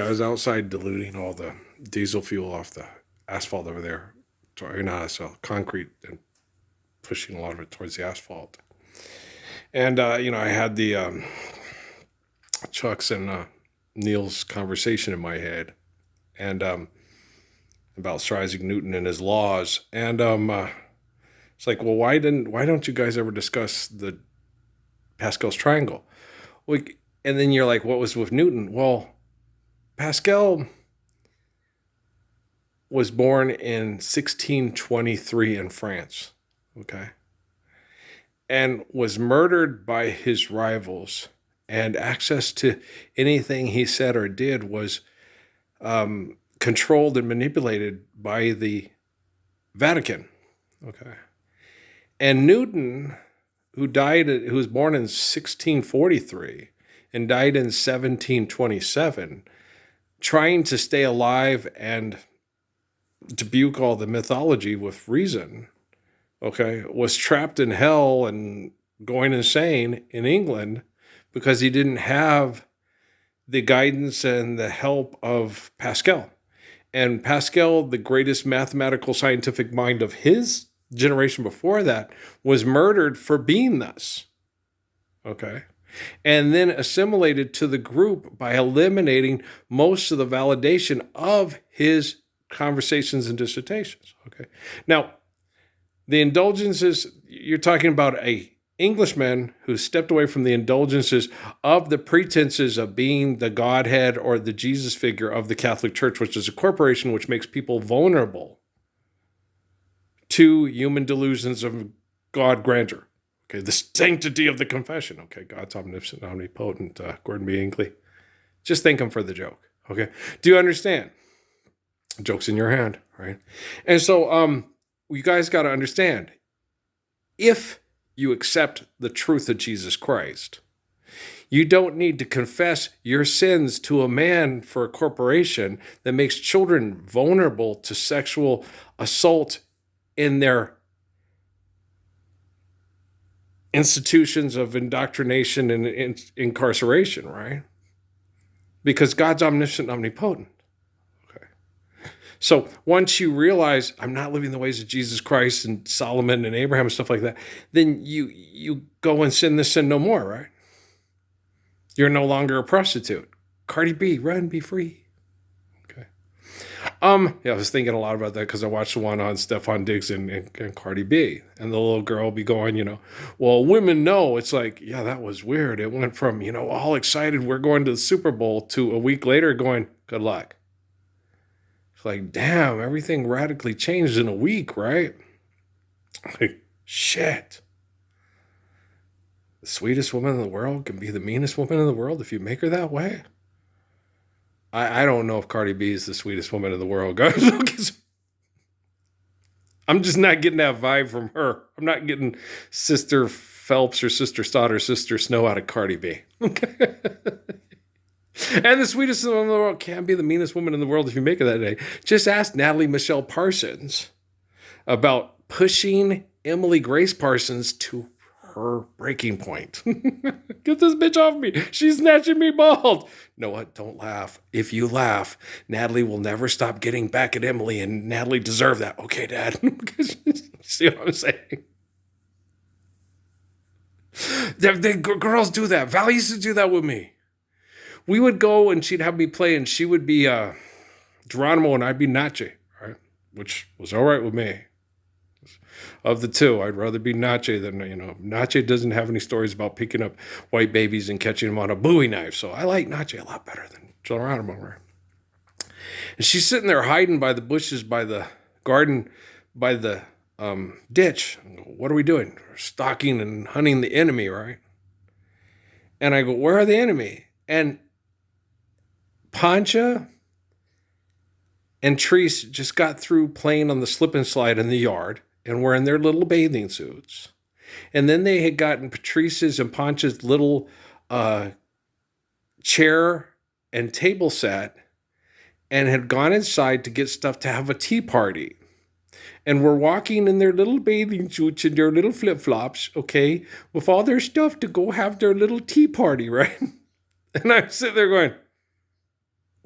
I was outside diluting all the diesel fuel off the asphalt over there. Sorry, not asphalt, concrete, and pushing a lot of it towards the asphalt. And, I had the Chuck's and Neil's conversation in my head, and about Sir Isaac Newton and his laws. And it's like, well, why don't you guys ever discuss the Pascal's triangle? Like, and then you're like, what was with Newton? Well, Pascal was born in 1623 in France, okay, and was murdered by his rivals, and access to anything he said or did was controlled and manipulated by the Vatican, okay. And Newton, who was born in 1643 and died in 1727, trying to stay alive and debunk all the mythology with reason, okay, was trapped in hell and going insane in England because he didn't have the guidance and the help of Pascal. And Pascal, the greatest mathematical scientific mind of his generation before that, was murdered for being thus, okay? And then assimilated to the group by eliminating most of the validation of his conversations and dissertations, okay? Now, the indulgences, you're talking about a Englishman who stepped away from the indulgences of the pretenses of being the Godhead or the Jesus figure of the Catholic Church, which is a corporation which makes people vulnerable to human delusions of God grandeur. Okay, the sanctity of the confession. Okay, God's omnipotent, omnipotent, Gordon B. Hinckley. Just thank him for the joke. Okay, do you understand? Joke's in your hand, right? And so, you guys got to understand, if you accept the truth of Jesus Christ, you don't need to confess your sins to a man for a corporation that makes children vulnerable to sexual assault in their institutions of indoctrination and incarceration, right? Because God's omniscient, omnipotent. So once you realize I'm not living the ways of Jesus Christ and Solomon and Abraham and stuff like that, then you go and sin this sin no more, right? You're no longer a prostitute. Cardi B, run, be free. Okay. I was thinking a lot about that because I watched the one on Stefan Diggs and Cardi B, and the little girl be going, well, women know. It's like, yeah, that was weird. It went from, all excited, we're going to the Super Bowl, to a week later going, good luck. Like, damn, everything radically changed in a week, right? Like, shit. The sweetest woman in the world can be the meanest woman in the world if you make her that way. I don't know if Cardi B is the sweetest woman in the world, guys. I'm just not getting that vibe from her. I'm not getting Sister Phelps or Sister Stott or Sister Snow out of Cardi B. Okay. And the sweetest woman in the world can be the meanest woman in the world if you make it that day. Just ask Natalie Michelle Parsons about pushing Emily Grace Parsons to her breaking point. Get this bitch off me. She's snatching me bald. No, what? Don't laugh. If you laugh, Natalie will never stop getting back at Emily, and Natalie deserved that. Okay, Dad. See what I'm saying? The girls do that. Val used to do that with me. We would go and she'd have me play, and she would be Geronimo and I'd be Nache, right? Which was all right with me. Of the two, I'd rather be Nache than, Nache doesn't have any stories about picking up white babies and catching them on a Bowie knife. So I like Nache a lot better than Geronimo, right? And she's sitting there hiding by the bushes, by the garden, by the ditch. I go, what are we doing? We're stalking and hunting the enemy, right? And I go, where are the enemy? And Pancha and Treese just got through playing on the slip and slide in the yard and were in their little bathing suits. And then they had gotten Patrice's and Pancha's little chair and table set and had gone inside to get stuff to have a tea party. And were walking in their little bathing suits and their little flip-flops, okay, with all their stuff to go have their little tea party, right? And I'm sitting there going,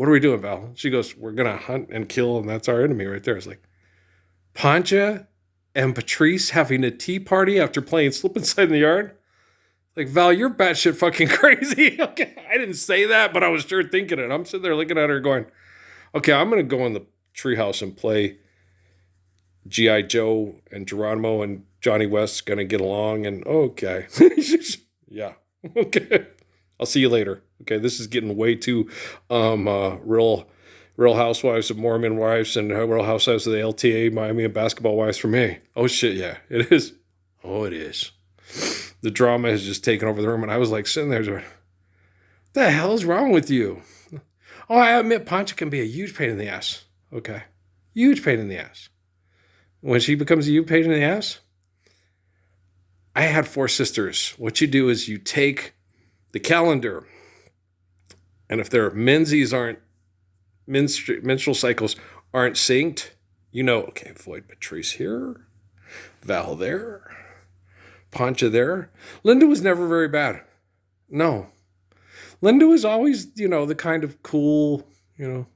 what are we doing, Val? She goes, we're going to hunt and kill, and that's our enemy right there. It's like, Pancha and Patrice having a tea party after playing Slip Inside in the Yard? Like, Val, you're batshit fucking crazy. Okay, I didn't say that, but I was sure thinking it. I'm sitting there looking at her going, okay, I'm going to go in the treehouse and play G.I. Joe, and Geronimo and Johnny West's going to get along, and okay. Yeah. Okay. I'll see you later. Okay, this is getting way too real Housewives of Mormon Wives and Real Housewives of the LTA Miami and Basketball Wives for me. Oh shit, yeah, it is. Oh, it is. The drama has just taken over the room, and I was like sitting there going, what the hell is wrong with you? Oh, I admit Pancha can be a huge pain in the ass. Okay. Huge pain in the ass. When she becomes a huge pain in the ass, I had 4 sisters. What you do is you take the calendar, and if their menstrual cycles aren't synced, you know, okay, Floyd Patrice here, Val there, Pancha there. Linda was never very bad. No. Linda was always, the kind of cool, So,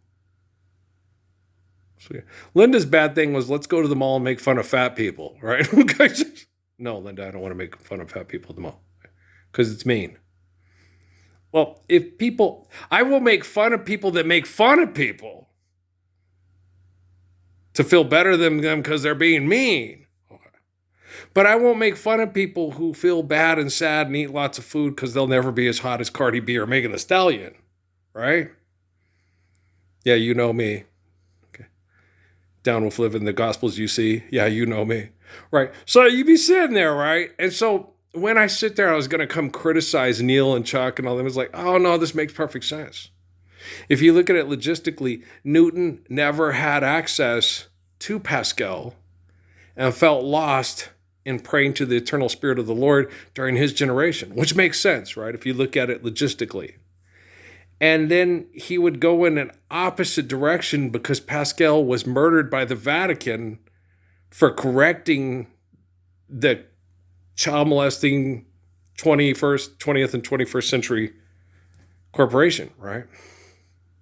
yeah. Linda's bad thing was, let's go to the mall and make fun of fat people, right? No, Linda, I don't want to make fun of fat people at the mall because it's mean. Well, I will make fun of people that make fun of people to feel better than them because they're being mean. Okay. But I won't make fun of people who feel bad and sad and eat lots of food because they'll never be as hot as Cardi B or Megan Thee Stallion, right? Yeah, you know me. Okay. Down with living the gospels you see. Yeah, you know me. Right. So you be sitting there, right? And so when I sit there, I was going to come criticize Neil and Chuck and all them. It's like, oh, no, this makes perfect sense. If you look at it logistically, Newton never had access to Pascal and felt lost in praying to the eternal Spirit of the Lord during his generation, which makes sense, right? If you look at it logistically. And then he would go in an opposite direction because Pascal was murdered by the Vatican for correcting the child molesting 20th and 21st century corporation, right?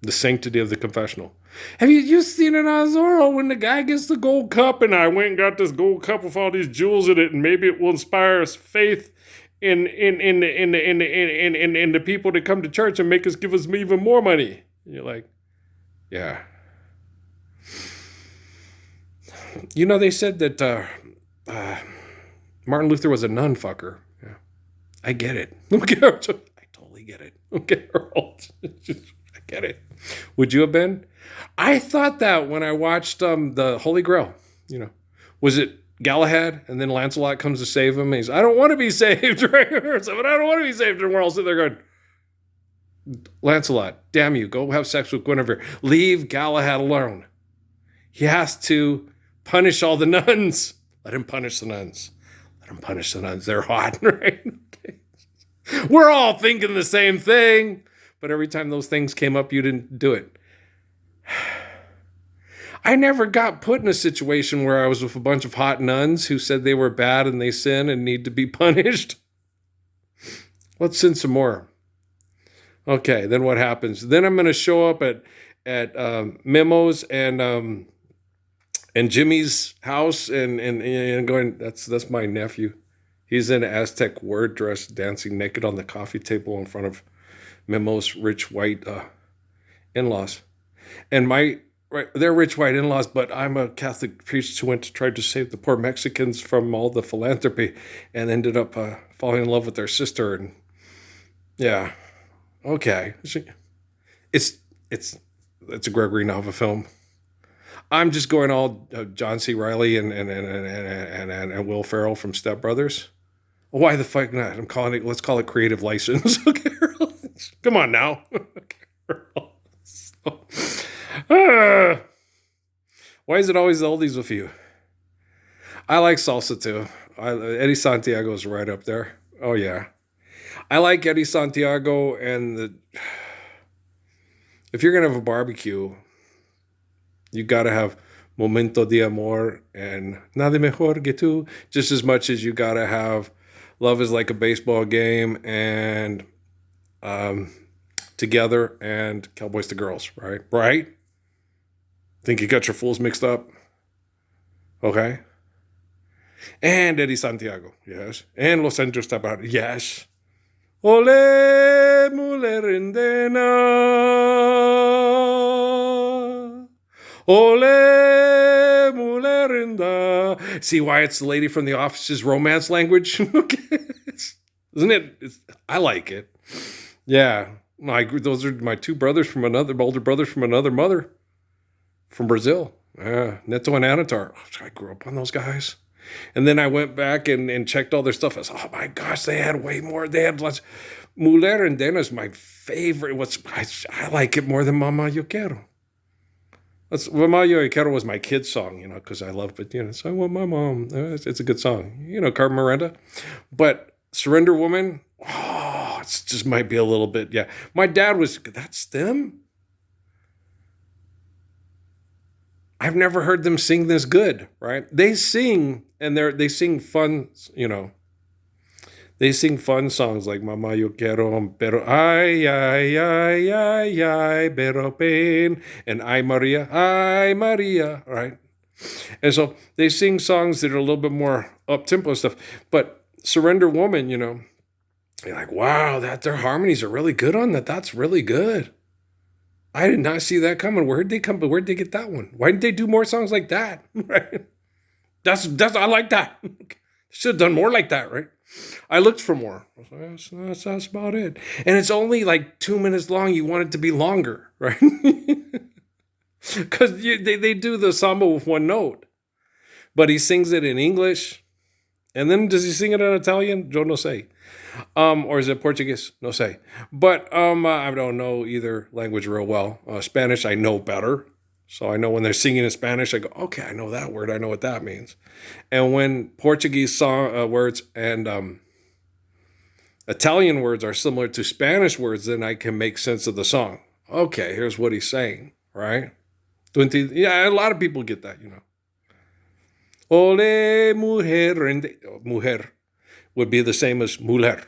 The sanctity of the confessional. Have you seen it on Zorro when the guy gets the gold cup and I went and got this gold cup with all these jewels in it and maybe it will inspire us faith in the people that come to church and make us give us even more money. And you're like, yeah. They said that Martin Luther was a nun fucker. Yeah. I get it. Okay, I totally get it. Okay, I get it. Would you have been? I thought that when I watched the Holy Grail. Was it Galahad and then Lancelot comes to save him? And he's, I don't want to be saved, right? So, but I don't want to be saved. And we're all sitting there going, Lancelot, damn you, go have sex with Guinevere. Leave Galahad alone. He has to punish all the nuns. Let him punish the nuns. Let him punish the nuns. They're hot, right? Okay. We're all thinking the same thing. But every time those things came up, you didn't do it. I never got put in a situation where I was with a bunch of hot nuns who said they were bad and they sin and need to be punished. Let's sin some more. Okay, then what happens? Then I'm going to show up at Memo's and Jimmy's house and going, that's my nephew. He's in Aztec word dress, dancing naked on the coffee table in front of Memo's rich white in-laws. And they're rich white in-laws, but I'm a Catholic priest who went to try to save the poor Mexicans from all the philanthropy and ended up falling in love with their sister. And yeah, okay. It's a Gregory Nava film. I'm just going all John C. Reilly and Will Ferrell from Step Brothers. Why the fuck not? Let's call it creative license. Okay, come on now. Why is it always the oldies with you? I like salsa too. Eddie Santiago's right up there. Oh yeah, I like Eddie Santiago and if you're gonna have a barbecue, you gotta have Momento de Amor and Nada Mejor que Tú, just as much as you gotta have Love is Like a Baseball Game and together and Cowboys to Girls, right? Right? Think you got your fools mixed up? Okay. And Eddie Santiago, yes. And Los Angeles Tabar, yes. Ole mujer indena. Ole mujer inda. See why it's the lady from The Office's romance language? Isn't it? I like it. Yeah. Those are my two brothers from another, older brothers from another mother from Brazil. Yeah. Neto and Anatar. I grew up on those guys. And then I went back and checked all their stuff. I was, oh my gosh, they had way more. They had lots. Mujer Indena is my favorite. I like it more than Mama Yo Quiero. Mama Yo Quiero was my kid's song, because I love it. So I want my mom. It's a good song. Carmen Miranda. But Surrender Woman, it just might be a little bit, yeah. My dad that's them? I've never heard them sing this good, right? They sing, and they sing fun, They sing fun songs like Mama Yo Quiero, pero ay, ay, ay, ay, ay, pero pain, and Ay Maria, right? And so they sing songs that are a little bit more up-tempo stuff. But Surrender Woman, you're like, wow, their harmonies are really good on that. That's really good. I did not see that coming. Where'd they get that one? Why didn't they do more songs like that? Right? I like that. Should have done more like that, right? I looked for more. That's about it. And it's only like 2 minutes long. You want it to be longer, right? Because they do the samba with one note. But he sings it in English. And then does he sing it in Italian? Yo no sé. Or is it Portuguese? No sé. But I don't know either language real well. Spanish, I know better. So I know when they're singing in Spanish, I go, okay, I know that word. I know what that means. And when Portuguese song words and Italian words are similar to Spanish words, then I can make sense of the song. Okay, here's what he's saying, right? Yeah, a lot of people get that, Ole mujer would be the same as mujer.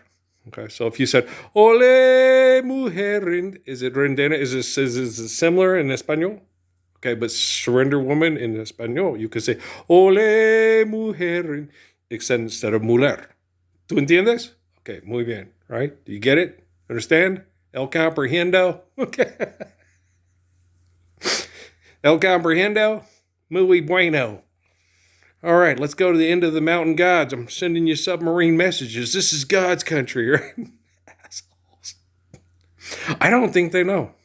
Okay, so if you said ole mujer, is it rendena? Is it similar in Espanol? Okay, but Surrender Woman in Espanol, you could say ole mujer instead of mujer. ¿Tú entiendes? Okay, muy bien, right? Do you get it? Understand? El comprehendo? Okay. El comprehendo? Muy bueno. All right, let's go to the end of the mountain gods. I'm sending you submarine messages. This is God's country, right? Assholes. I don't think they know.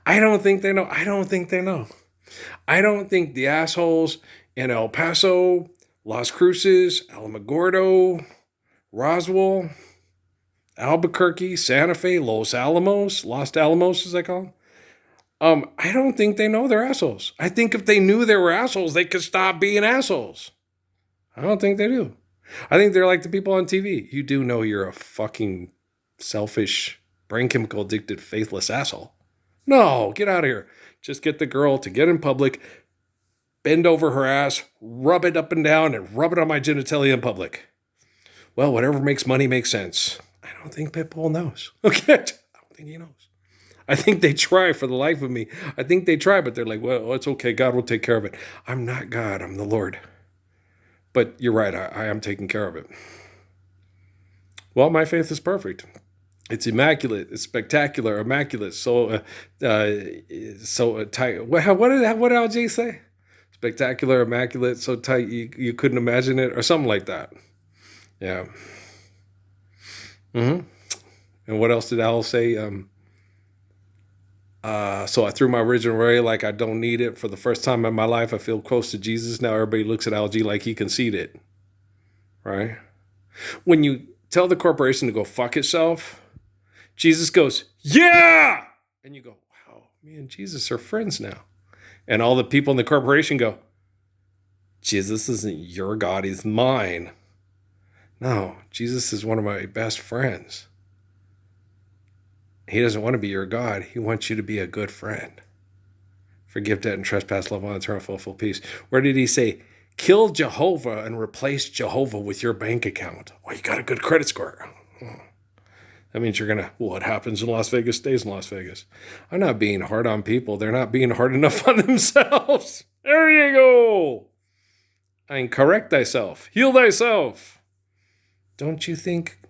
I don't think the assholes in El Paso, Las Cruces, Alamogordo, Roswell, Albuquerque, Santa Fe, Los Alamos as I call them. I don't think they know they're assholes. I think if they knew they were assholes, they could stop being assholes. I don't think they do. I think they're like the people on TV. You do know you're a fucking selfish, brain chemical addicted, faithless asshole. No, get out of here. Just get the girl to get in public, bend over her ass, rub it up and down, and rub it on my genitalia in public. Well, whatever makes money makes sense. I don't think Pitbull knows. Okay? I don't think he knows. I think they try for the life of me. I think they try, but they're like, well, it's okay. God will take care of it. I'm not God. I'm the Lord. But you're right. I am taking care of it. Well, my faith is perfect. It's immaculate. It's spectacular. Immaculate. So tight. What did LJ say? Spectacular, immaculate, so tight you couldn't imagine it, or something like that. Yeah. And what else did Al say? So I threw my original away like I don't need it. For the first time in my life, I feel close to Jesus. Now everybody looks at LG like he can see it. Right? When you tell the corporation to go fuck itself, Jesus goes, yeah! And you go, wow, me and Jesus are friends now. And all the people in the corporation go, Jesus isn't your God, he's mine. No, Jesus is one of my best friends. He doesn't want to be your God. He wants you to be a good friend. Forgive debt and trespass, love, honor, eternal, full peace. Where did he say, kill Jehovah and replace Jehovah with your bank account? Well, you got a good credit score. That means you're going to, what happens in Las Vegas stays in Las Vegas. I'm not being hard on people. They're not being hard enough on themselves. There you go. I mean, correct thyself. Heal thyself. Don't you think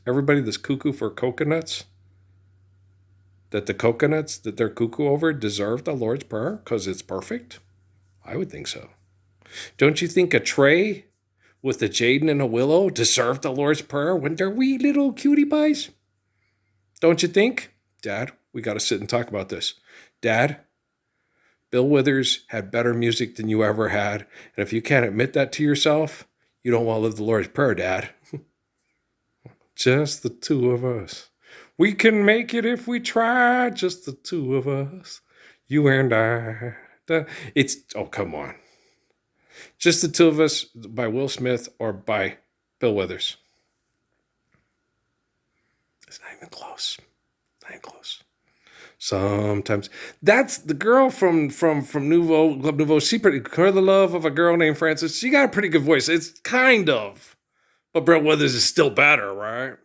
everybody that's cuckoo for coconuts, that the coconuts that they're cuckoo over deserve the Lord's Prayer because it's perfect? I would think so. Don't you think a tray with a Jaden and a Willow deserve the Lord's Prayer when they're wee little cutie pies? Don't you think? Dad, we got to sit and talk about this. Dad, Bill Withers had better music than you ever had. And if you can't admit that to yourself, you don't want to live the Lord's Prayer, Dad. Just the two of us. We can make it if we try. Just the two of us. You and I. It's, oh, come on. Just the Two of Us by Will Smith or by Bill Withers. It's not even close. Not even close. Sometimes. That's the girl from Nouveau, Club Nouveau. She pretty, her the love of a girl named Frances. She got a pretty good voice. It's kind of. But Bill Withers is still better, right?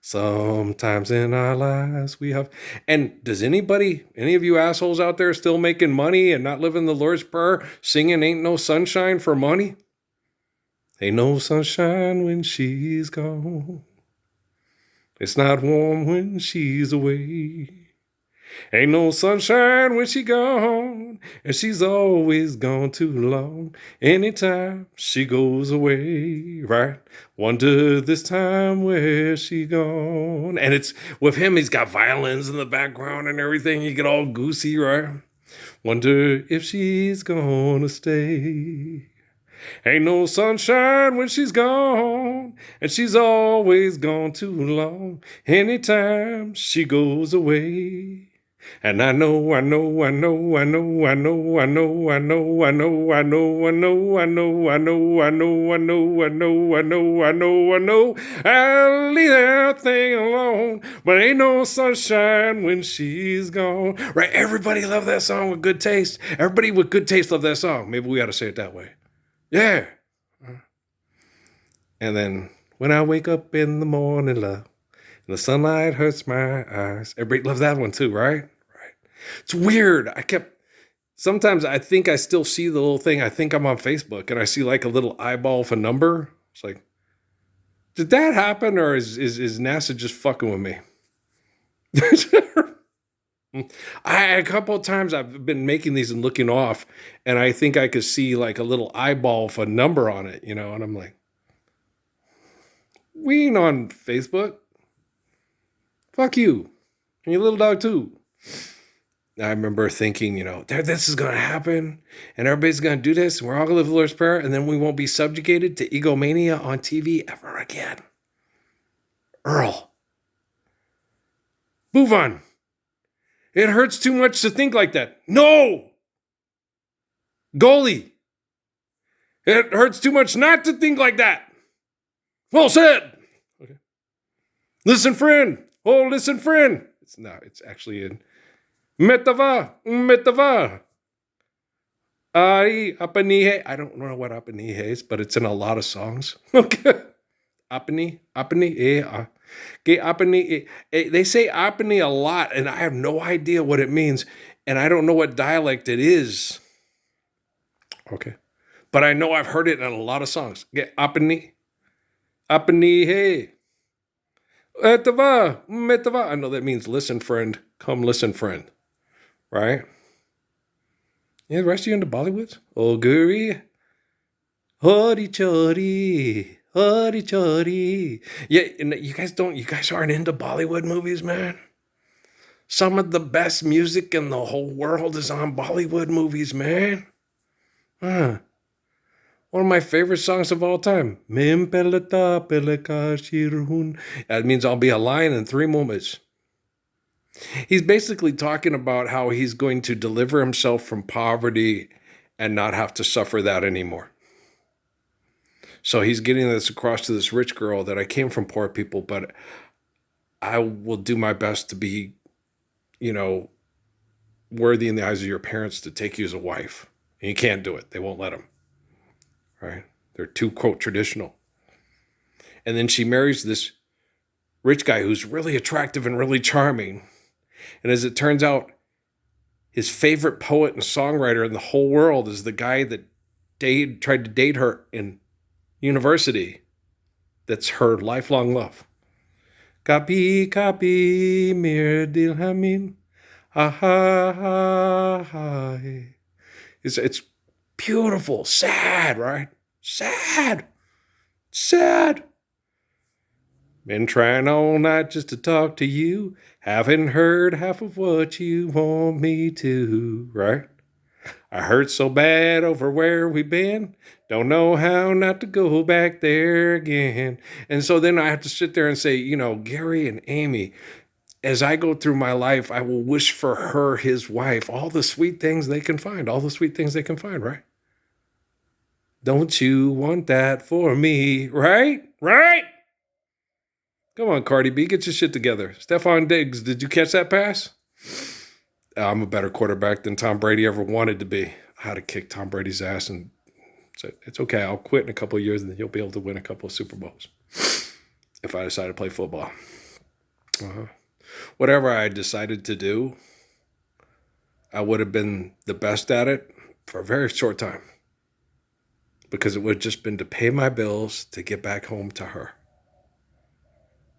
Sometimes in our lives we have. And does any of you assholes out there still making money and not living the Lord's Prayer, singing Ain't No Sunshine for money? Ain't no sunshine when she's gone. It's not warm when she's away. Ain't no sunshine when she gone, and she's always gone too long. Anytime she goes away, right? Wonder this time where she gone. And it's with him, he's got violins in the background and everything. You get all goosey, right? Wonder if she's gonna stay. Ain't no sunshine when she's gone, and she's always gone too long. Anytime she goes away. And I know, I'll leave that thing alone, but ain't no sunshine when she's gone. Right? Everybody love that song with good taste. Everybody with good taste love that song. Maybe we ought to say it that way. Yeah. And then when I wake up in the morning, love, and the sunlight hurts my eyes. Everybody loves that one too, right? Right. It's weird. Sometimes I think I still see the little thing. I think I'm on Facebook and I see like a little eyeball of a number. It's like, did that happen or is NASA just fucking with me? A couple of times I've been making these and looking off, and I think I could see like a little eyeball with a number on it, and I'm like, we ain't on Facebook. Fuck you. And your little dog too. I remember thinking, this is going to happen, and everybody's going to do this, and we're all going to live the Lord's Prayer, and then we won't be subjugated to egomania on TV ever again. Earl. Move on. It hurts too much to think like that. No! Goalie. It hurts too much not to think like that. Well said. Okay. Listen, friend. Oh, listen, friend. It's actually in Metava. Ari apanihe. I don't know what apanihe is, but it's in a lot of songs. Okay. Apani. They say apani a lot, and I have no idea what it means, and I don't know what dialect it is. Okay. But I know I've heard it in a lot of songs. Apani. Hey. Metava. I know that means listen, friend. Come listen, friend. Right? Yeah, the rest of you into Bollywood? Oh, Guri. Hori chori. Hori chori. Yeah, and you guys aren't into Bollywood movies, man? Some of the best music in the whole world is on Bollywood movies, man. One of my favorite songs of all time. That means I'll be a lion in 3 moments. He's basically talking about how he's going to deliver himself from poverty and not have to suffer that anymore. So he's getting this across to this rich girl that I came from poor people, but I will do my best to be, worthy in the eyes of your parents to take you as a wife. And you can't do it. They won't let him. Right? They're too, quote, traditional. And then she marries this rich guy who's really attractive and really charming. And as it turns out, his favorite poet and songwriter in the whole world is the guy that tried to date her in university. That's her lifelong love. Kapi, kapi, mir dilhamin. Ha ha ha. It's beautiful, sad, right? Sad. Been trying all night just to talk to you. Haven't heard half of what you want me to, right? I hurt so bad over where we've been. Don't know how not to go back there again. And so then I have to sit there and say, Gary and Amy, as I go through my life, I will wish for her, his wife, all the sweet things they can find, right? Don't you want that for me, right? Right? Come on, Cardi B, get your shit together. Stephon Diggs, did you catch that pass? I'm a better quarterback than Tom Brady ever wanted to be. I had to kick Tom Brady's ass, and so it's okay. I'll quit in a couple of years, and then he'll be able to win a couple of Super Bowls if I decide to play football. Whatever I decided to do, I would have been the best at it for a very short time, because it would have just been to pay my bills to get back home to her.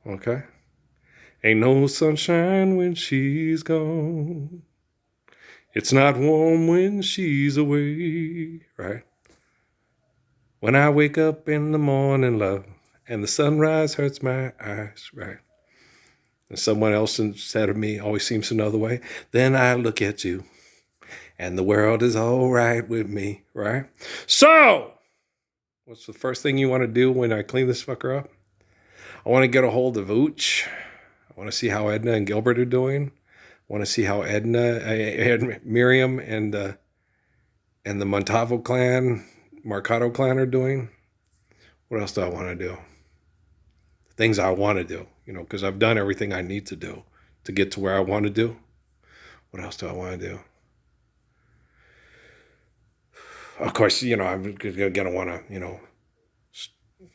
Okay? Ain't no sunshine when she's gone. It's not warm when she's away, right? When I wake up in the morning, love, and the sunrise hurts my eyes, right? And someone else instead of me always seems to know the way, then I look at you, and the world is all right with me, right? So, what's the first thing you want to do when I clean this fucker up? I want to get a hold of Ooch. I want to see how Edna and Gilbert are doing. I want to see how Miriam and the Montalvo clan, Mercado clan are doing. What else do I want to do? Things I want to do, because I've done everything I need to do to get to where I want to do. What else do I want to do? Of course, I'm going to want to,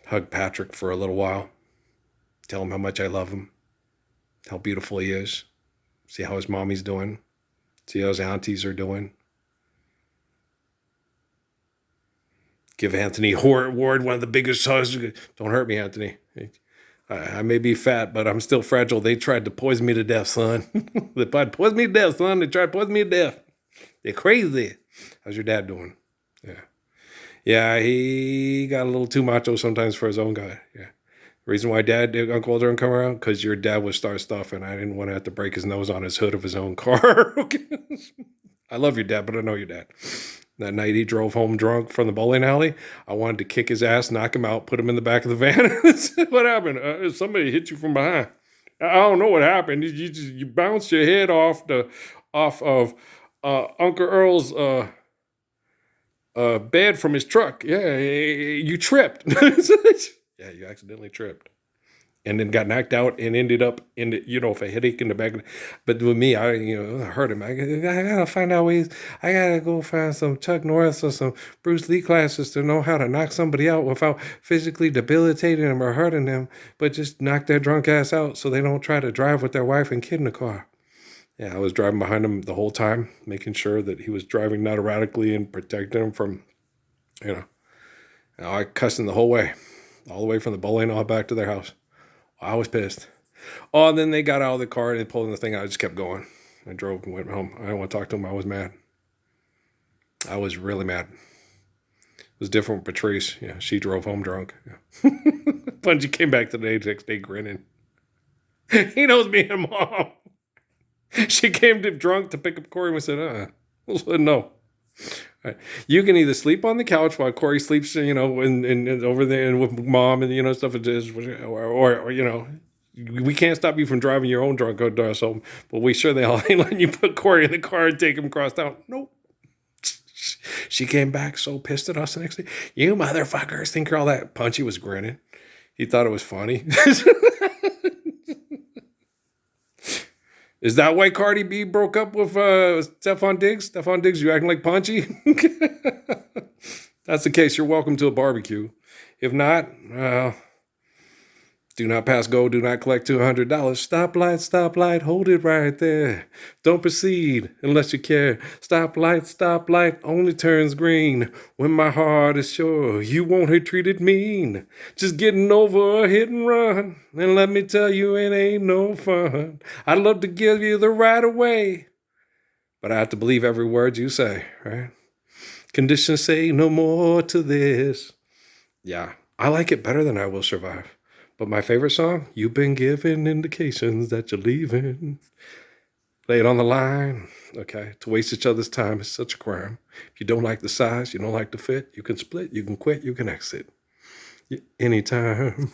hug Patrick for a little while. Tell him how much I love him. How beautiful he is. See how his mommy's doing. See how his aunties are doing. Give Anthony Ward one of the biggest hugs. Don't hurt me, Anthony. I may be fat, but I'm still fragile. They tried to poison me to death, son. They tried to poison me to death, son. They tried to poison me to death. They're crazy. How's your dad doing? Yeah. Yeah, he got a little too macho sometimes for his own guy. Yeah. Reason why Uncle Walter didn't come around? Because your dad would start stuff, and I didn't want to have to break his nose on his hood of his own car. I love your dad, but I know your dad. That night he drove home drunk from the bowling alley. I wanted to kick his ass, knock him out, put him in the back of the van. What happened? Somebody hit you from behind. I don't know what happened. You bounced your head off of Uncle Earl's bed from his truck. Yeah, you tripped. Yeah, you accidentally tripped. And then got knocked out and ended up in a headache in the back. But with me, I hurt him. I gotta find out ways. I gotta go find some Chuck Norris or some Bruce Lee classes to know how to knock somebody out without physically debilitating them or hurting them, but just knock their drunk ass out so they don't try to drive with their wife and kid in the car. Yeah, I was driving behind him the whole time, making sure that he was driving not erratically and protecting him from, I cussed him the whole way, all the way from the bowling all back to their house. I was pissed. Oh, and then they got out of the car and pulled the thing out. I just kept going. I drove and went home. I didn't want to talk to him. I was mad. I was really mad. It was different with Patrice. Yeah, she drove home drunk. Yeah. Bungie came back the next day grinning. He knows me and Mom. She came drunk to pick up Corey and we said, no. Right. You can either sleep on the couch while Corey sleeps, and over there and with Mom and, stuff, or we can't stop you from driving your own drunk ass home, but we sure the hell ain't letting you put Corey in the car and take him across town. Nope. She came back so pissed at us the next day. You motherfuckers think you're all that. Punchy was grinning. He thought it was funny. Is that why Cardi B broke up with Stephon Diggs? Stephon Diggs, you acting like Punchy? That's the case. You're welcome to a barbecue. If not, Do not pass go, do not collect $200. Stoplight, hold it right there. Don't proceed unless you care. Stoplight, only turns green when my heart is sure you won't have treated mean. Just getting over a hit and run, and let me tell you, it ain't no fun. I'd love to give you the right of way, but I have to believe every word you say, right? Conditions say no more to this. Yeah, I like it better than I Will Survive. But my favorite song, You've Been Given Indications That You're Leaving. Lay it on the line. Okay, to waste each other's time is such a crime. If you don't like the size, you don't like the fit, you can split, you can quit, you can exit. Anytime.